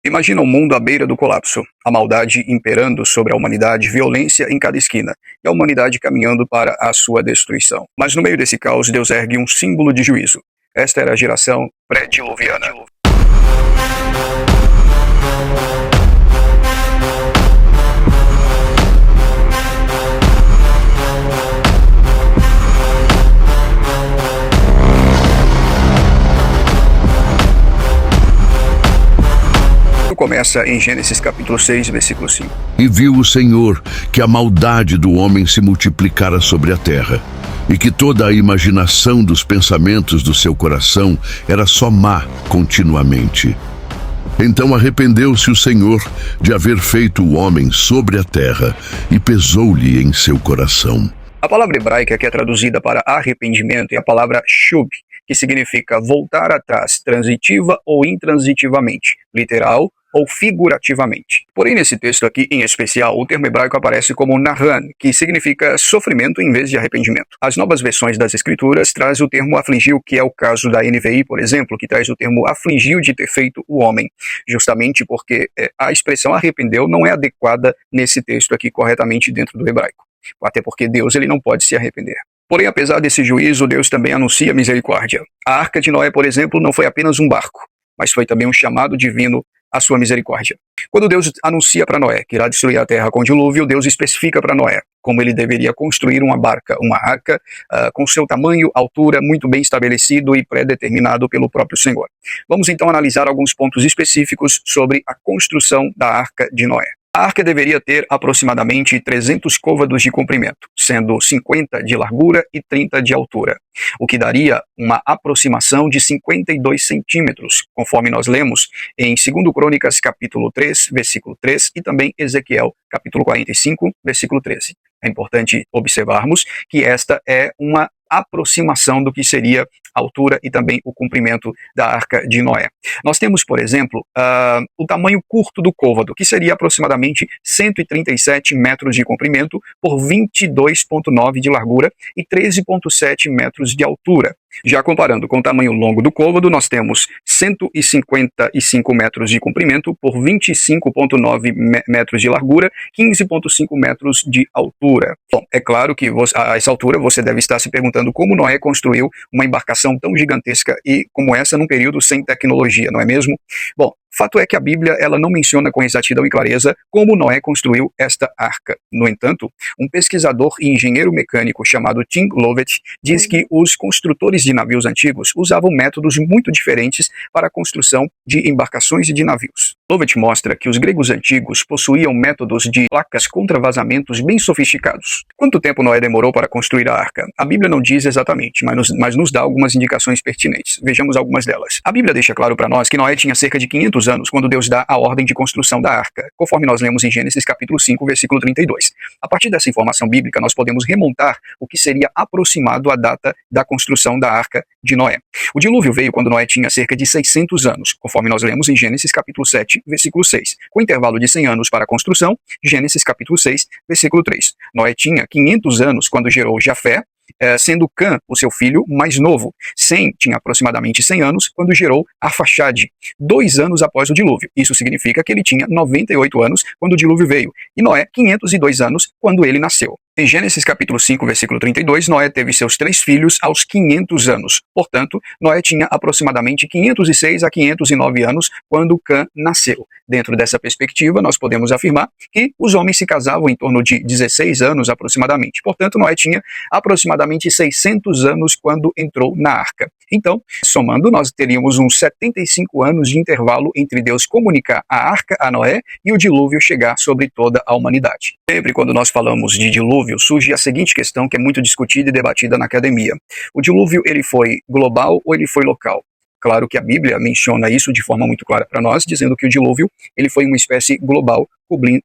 Imagina um mundo à beira do colapso, a maldade imperando sobre a humanidade, violência em cada esquina, e a humanidade caminhando para a sua destruição. Mas no meio desse caos, Deus ergue um símbolo de juízo. Esta era a geração pré-diluviana. Começa em Gênesis capítulo 6, versículo 5. E viu o Senhor que a maldade do homem se multiplicara sobre a terra, e que toda a imaginação dos pensamentos do seu coração era só má continuamente. Então arrependeu-se o Senhor de haver feito o homem sobre a terra, e pesou-lhe em seu coração. A palavra hebraica que é traduzida para arrependimento é a palavra shub, que significa voltar atrás, transitiva ou intransitivamente, literal ou figurativamente. Porém, nesse texto aqui em especial, o termo hebraico aparece como nahan, que significa sofrimento em vez de arrependimento. As novas versões das escrituras trazem o termo afligiu, que é o caso da NVI, por exemplo, que traz o termo afligiu de ter feito o homem, justamente porque a expressão arrependeu não é adequada nesse texto aqui corretamente dentro do hebraico. Até porque Deus ele não pode se arrepender. Porém, apesar desse juízo, Deus também anuncia misericórdia. A Arca de Noé, por exemplo, não foi apenas um barco, mas foi também um chamado divino à sua misericórdia. Quando Deus anuncia para Noé que irá destruir a terra com dilúvio, Deus especifica para Noé como ele deveria construir uma arca com seu tamanho, altura, muito bem estabelecido e pré-determinado pelo próprio Senhor. Vamos então analisar alguns pontos específicos sobre a construção da Arca de Noé. A arca deveria ter aproximadamente 300 côvados de comprimento, sendo 50 de largura e 30 de altura, o que daria uma aproximação de 52 centímetros, conforme nós lemos em 2 Crônicas capítulo 3, versículo 3 e também Ezequiel capítulo 45, versículo 13. É importante observarmos que esta é uma aproximação do que seria a altura e também o comprimento da Arca de Noé. Nós temos, por exemplo, o tamanho curto do côvado, que seria aproximadamente 137 metros de comprimento por 22,9 de largura e 13,7 metros de altura. Já comparando com o tamanho longo do côvado, nós temos 155 metros de comprimento por 25,9 metros de largura, 15,5 metros de altura. Bom, é claro que a essa altura você deve estar se perguntando como Noé construiu uma embarcação tão gigantesca e como essa num período sem tecnologia, não é mesmo? Bom, fato é que a Bíblia ela não menciona com exatidão e clareza como Noé construiu esta arca. No entanto, um pesquisador e engenheiro mecânico chamado Tim Lovett diz que os construtores de navios antigos usavam métodos muito diferentes para a construção de embarcações e de navios. Lovett mostra que os gregos antigos possuíam métodos de placas contra vazamentos bem sofisticados. Quanto tempo Noé demorou para construir a arca? A Bíblia não diz exatamente, mas nos dá algumas indicações pertinentes. Vejamos algumas delas. A Bíblia deixa claro para nós que Noé tinha cerca de 500 anos quando Deus dá a ordem de construção da arca, conforme nós lemos em Gênesis capítulo 5, versículo 32. A partir dessa informação bíblica, nós podemos remontar o que seria aproximado à data da construção da arca de Noé. O dilúvio veio quando Noé tinha cerca de 600 anos, conforme nós lemos em Gênesis capítulo 7, versículo 6. Com intervalo de 100 anos para a construção, Gênesis capítulo 6, versículo 3. Noé tinha 500 anos quando gerou Jafé, sendo Cã o seu filho mais novo. Sem tinha aproximadamente 100 anos quando gerou Arfaxade, 2 anos após o dilúvio. Isso significa que ele tinha 98 anos quando o dilúvio veio, e Noé 502 anos quando ele nasceu. Em Gênesis capítulo 5, versículo 32, Noé teve seus 3 filhos aos 500 anos. Portanto, Noé tinha aproximadamente 506 a 509 anos quando Cã nasceu. Dentro dessa perspectiva, nós podemos afirmar que os homens se casavam em torno de 16 anos aproximadamente. Portanto, Noé tinha aproximadamente 600 anos quando entrou na arca. Então, somando, nós teríamos uns 75 anos de intervalo entre Deus comunicar a arca a Noé e o dilúvio chegar sobre toda a humanidade. Sempre quando nós falamos de dilúvio, surge a seguinte questão que é muito discutida e debatida na academia. O dilúvio, ele foi global ou ele foi local? Claro que a Bíblia menciona isso de forma muito clara para nós, dizendo que o dilúvio ele foi uma espécie global,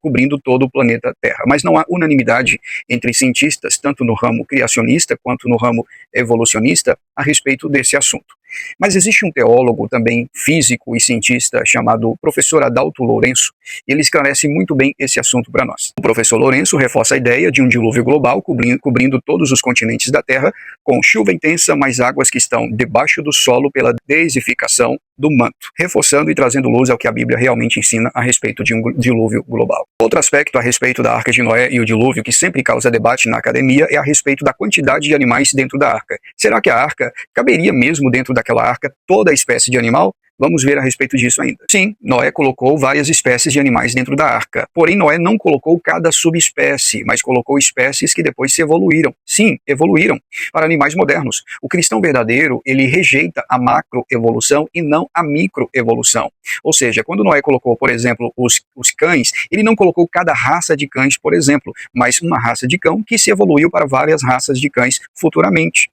cobrindo todo o planeta Terra. Mas não há unanimidade entre cientistas, tanto no ramo criacionista quanto no ramo evolucionista, a respeito desse assunto. Mas existe um teólogo também físico e cientista chamado professor Adalto Lourenço, e ele esclarece muito bem esse assunto para nós. O professor Lourenço reforça a ideia de um dilúvio global cobrindo todos os continentes da Terra, com chuva intensa, mais águas que estão debaixo do solo pela desificação do manto, reforçando e trazendo luz ao que a Bíblia realmente ensina a respeito de um dilúvio global. Outro aspecto a respeito da Arca de Noé e o dilúvio que sempre causa debate na academia é a respeito da quantidade de animais dentro da arca. Será que a arca caberia mesmo dentro daquela arca toda a espécie de animal? Vamos ver a respeito disso ainda. Sim, Noé colocou várias espécies de animais dentro da arca. Porém, Noé não colocou cada subespécie, mas colocou espécies que depois se evoluíram. Sim, evoluíram para animais modernos. O cristão verdadeiro, ele rejeita a macroevolução e não a microevolução. Ou seja, quando Noé colocou, por exemplo, os cães, ele não colocou cada raça de cães, por exemplo, mas uma raça de cão que se evoluiu para várias raças de cães futuramente.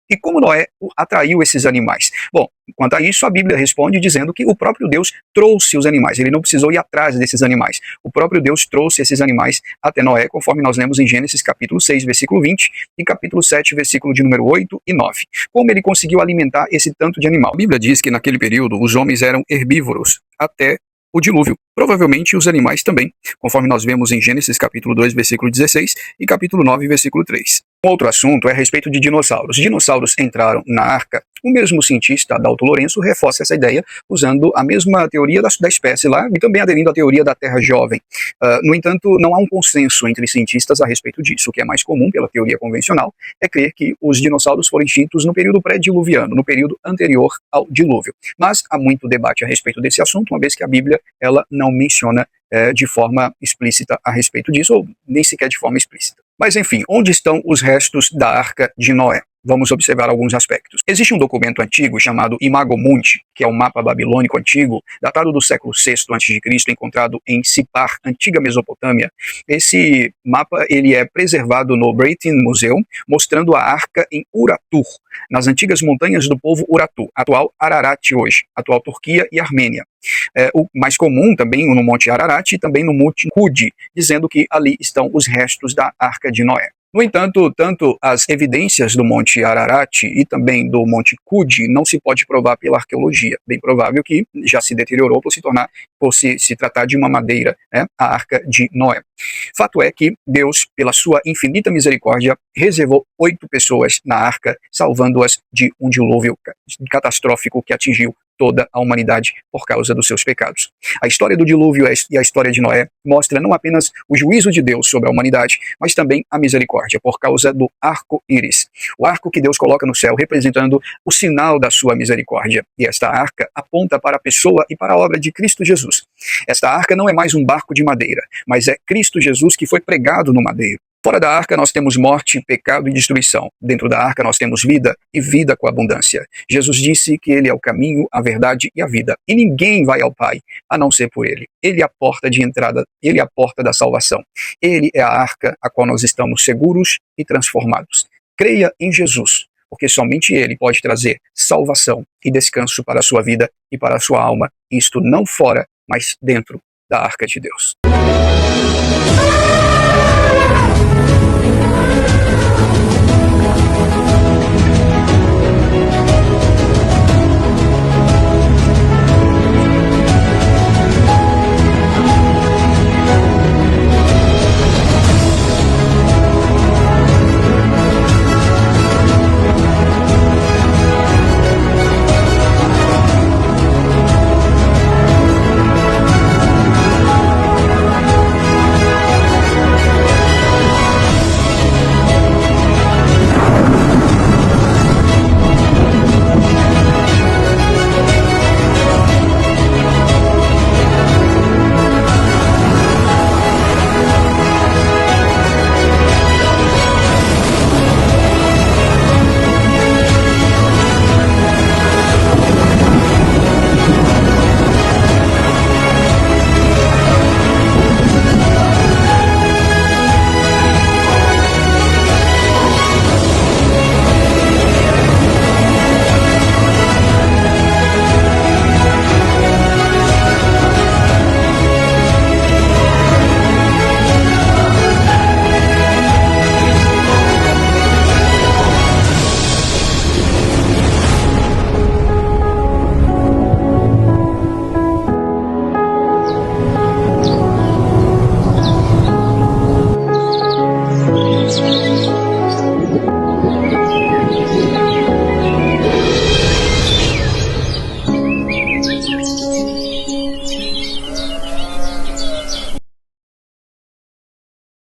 E como Noé atraiu esses animais? Bom, quanto a isso, a Bíblia responde dizendo que o próprio Deus trouxe os animais. Ele não precisou ir atrás desses animais. O próprio Deus trouxe esses animais até Noé, conforme nós lemos em Gênesis capítulo 6, versículo 20, e capítulo 7, versículo de número 8 e 9. Como ele conseguiu alimentar esse tanto de animal? A Bíblia diz que naquele período os homens eram herbívoros até o dilúvio. Provavelmente os animais também, conforme nós vemos em Gênesis capítulo 2, versículo 16 e capítulo 9, versículo 3. Outro assunto é a respeito de dinossauros. Dinossauros entraram na arca. O mesmo cientista, Adalto Lourenço, reforça essa ideia usando a mesma teoria da espécie lá e também aderindo à teoria da Terra jovem. No entanto, não há um consenso entre cientistas a respeito disso. O que é mais comum pela teoria convencional é crer que os dinossauros foram extintos no período pré-diluviano, no período anterior ao dilúvio. Mas há muito debate a respeito desse assunto, uma vez que a Bíblia ela não menciona de forma explícita a respeito disso, ou nem sequer de forma explícita. Mas enfim, onde estão os restos da Arca de Noé? Vamos observar alguns aspectos. Existe um documento antigo chamado Imago Mundi, que é um mapa babilônico antigo, datado do século VI a.C., encontrado em Sipar, antiga Mesopotâmia. Esse mapa ele é preservado no Brayton Museum, mostrando a arca em Uratur, nas antigas montanhas do povo Urartu, atual Ararat hoje, atual Turquia e Armênia. O mais comum também no Monte Ararat e também no Monte Hud, dizendo que ali estão os restos da Arca de Noé. No entanto, tanto as evidências do Monte Ararat e também do Monte Hud não se pode provar pela arqueologia. Bem provável que já se deteriorou por se tratar de uma madeira, né, a Arca de Noé. Fato é que Deus, pela sua infinita misericórdia, reservou 8 pessoas na arca, salvando-as de um dilúvio catastrófico que atingiu toda a humanidade por causa dos seus pecados. A história do dilúvio e a história de Noé mostra não apenas o juízo de Deus sobre a humanidade, mas também a misericórdia, por causa do arco-íris. O arco que Deus coloca no céu, representando o sinal da sua misericórdia. E esta arca aponta para a pessoa e para a obra de Cristo Jesus. Esta arca não é mais um barco de madeira, mas é Cristo Jesus que foi pregado no madeiro. Fora da arca nós temos morte, pecado e destruição. Dentro da arca nós temos vida e vida com abundância. Jesus disse que ele é o caminho, a verdade e a vida. E ninguém vai ao Pai a não ser por ele. Ele é a porta de entrada, ele é a porta da salvação. Ele é a arca a qual nós estamos seguros e transformados. Creia em Jesus, porque somente ele pode trazer salvação e descanso para a sua vida e para a sua alma. Isto não fora, mas dentro da arca de Deus.